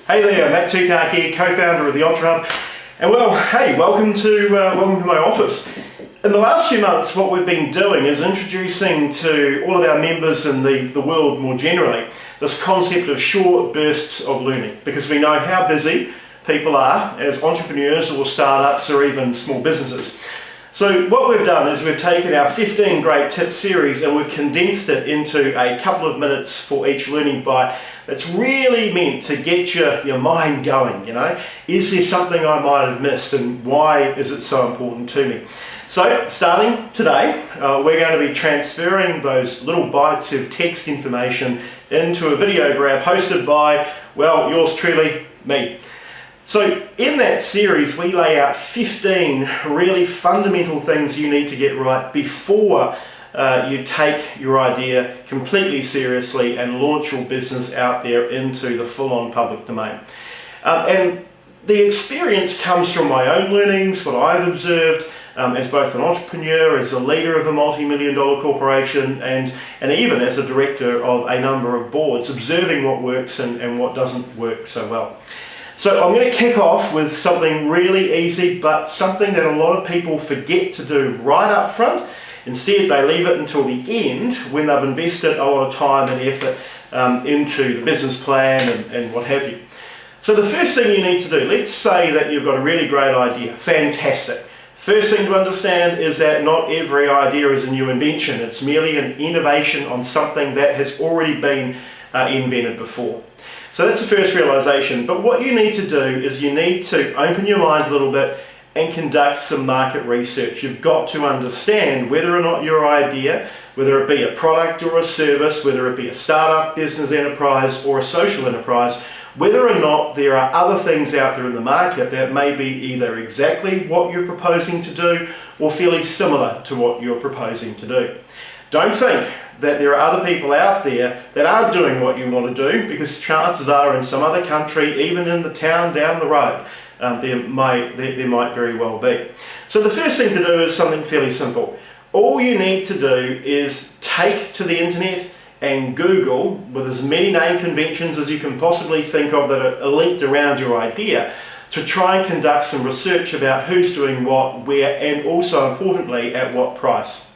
Hey there, Matt Tukaki, co-founder of the Ultra Hub, and well, hey, welcome to my office. In the last few months, what we've been doing is introducing to all of our members and the world more generally this concept of short bursts of learning, because we know how busy people are as entrepreneurs or startups or even small businesses. So what we've done is we've taken our 15 great tips series and we've condensed it into a couple of minutes for each learning bite that's really meant to get your mind going, you know. Is there something I might have missed and why is it so important to me? So starting today, we're going to be transferring those little bites of text information into a video grab hosted by, well, yours truly, me. So in that series, we lay out 15 really fundamental things you need to get right before you take your idea completely seriously and launch your business out there into the full-on public domain. And the experience comes from my own learnings, what I've observed as both an entrepreneur, as a leader of a multi-million-dollar corporation, and even as a director of a number of boards, observing what works and what doesn't work so well. So I'm going to kick off with something really easy, but something that a lot of people forget to do right up front. Instead, they leave it until the end when they've invested a lot of time and effort into the business plan and what have you. So the first thing you need to do, let's say that you've got a really great idea. Fantastic. First thing to understand is that not every idea is a new invention. It's merely an innovation on something that has already been invented before. So that's the first realization. But what you need to do is you need to open your mind a little bit and conduct some market research. You've got to understand whether or not your idea, whether it be a product or a service, whether it be a startup, business enterprise or a social enterprise, whether or not there are other things out there in the market that may be either exactly what you're proposing to do or fairly similar to what you're proposing to do. Don't think that there are other people out there that aren't doing what you want to do, because chances are in some other country, even in the town down the road, there might very well be. So the first thing to do is something fairly simple. All you need to do is take to the internet and Google, with as many name conventions as you can possibly think of that are linked around your idea, to try and conduct some research about who's doing what, where, and also importantly, at what price.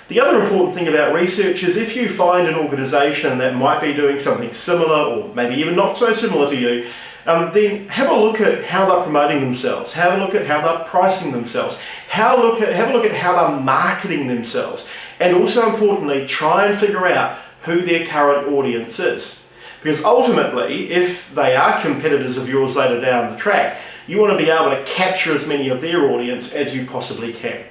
The other important thing about research is if you find an organisation that might be doing something similar or maybe even not so similar to you, then have a look at how they're promoting themselves, have a look at how they're pricing themselves, have a look at how they're marketing themselves, and also importantly, try and figure out who their current audience is. Because ultimately, if they are competitors of yours later down the track, you want to be able to capture as many of their audience as you possibly can.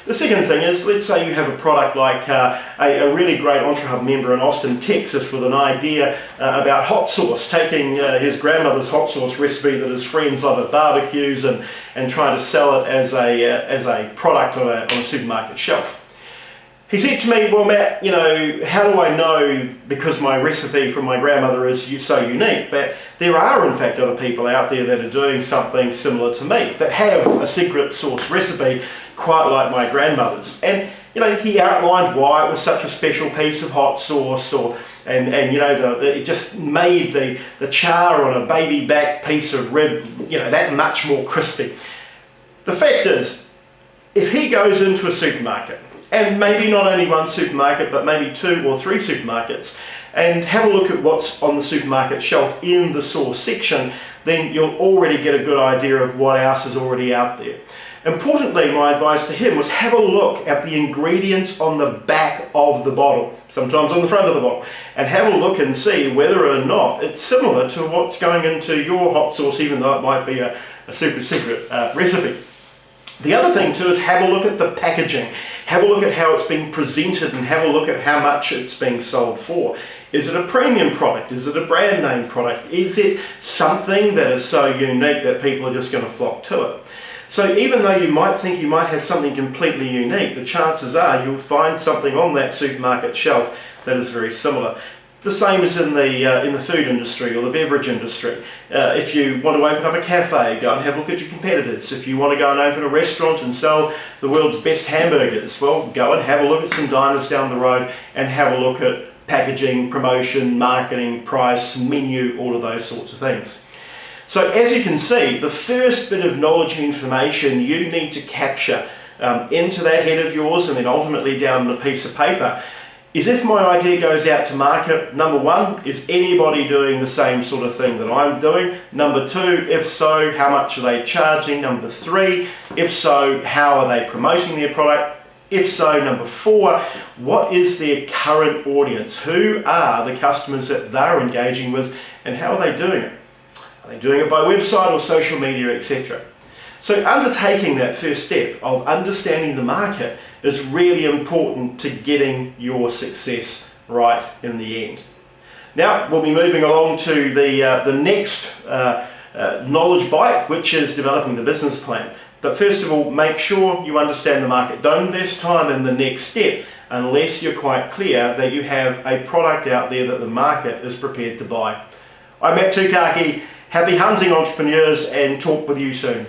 The second thing is, let's say you have a product like a really great Ultra Hub member in Austin, Texas, with an idea about hot sauce, taking his grandmother's hot sauce recipe that his friends love at barbecues and trying to sell it as a product on a supermarket shelf. He said to me, well, Matt, you know, how do I know, because my recipe from my grandmother is so unique, that there are in fact other people out there that are doing something similar to me, that have a secret sauce recipe quite like my grandmother's. And you know, he outlined why it was such a special piece of hot sauce, and you know, it just made the char on a baby back piece of rib, you know, that much more crispy. The fact is, if he goes into a supermarket, and maybe not only one supermarket, but maybe 2 or 3 supermarkets, and have a look at what's on the supermarket shelf in the sauce section, then you'll already get a good idea of what else is already out there. Importantly, my advice to him was have a look at the ingredients on the back of the bottle, sometimes on the front of the bottle, and have a look and see whether or not it's similar to what's going into your hot sauce, even though it might be a super secret recipe. The other thing too is have a look at the packaging, have a look at how it's being presented, and have a look at how much it's being sold for. Is it a premium product? Is it a brand name product? Is it something that is so unique that people are just going to flock to it? So even though you might think you might have something completely unique, the chances are you'll find something on that supermarket shelf that is very similar. The same as in the food industry or the beverage industry. If you want to open up a cafe, go and have a look at your competitors. If you want to go and open a restaurant and sell the world's best hamburgers, well, go and have a look at some diners down the road and have a look at packaging, promotion, marketing, price, menu, all of those sorts of things. So as you can see, the first bit of knowledge and information you need to capture into that head of yours and then ultimately down on a piece of paper is, if my idea goes out to market, number one, is anybody doing the same sort of thing that I'm doing? Number two, if so, how much are they charging? Number three, if so, how are they promoting their product? If so, number four, what is their current audience? Who are the customers that they're engaging with, and how are they doing it? Are they doing it by website or social media, etc.? So undertaking that first step of understanding the market is really important to getting your success right in the end. Now we'll be moving along to the next knowledge bite, which is developing the business plan. But first of all, make sure you understand the market. Don't invest time in the next step unless you're quite clear that you have a product out there that the market is prepared to buy. I'm Tukaki. Happy hunting, entrepreneurs, and talk with you soon.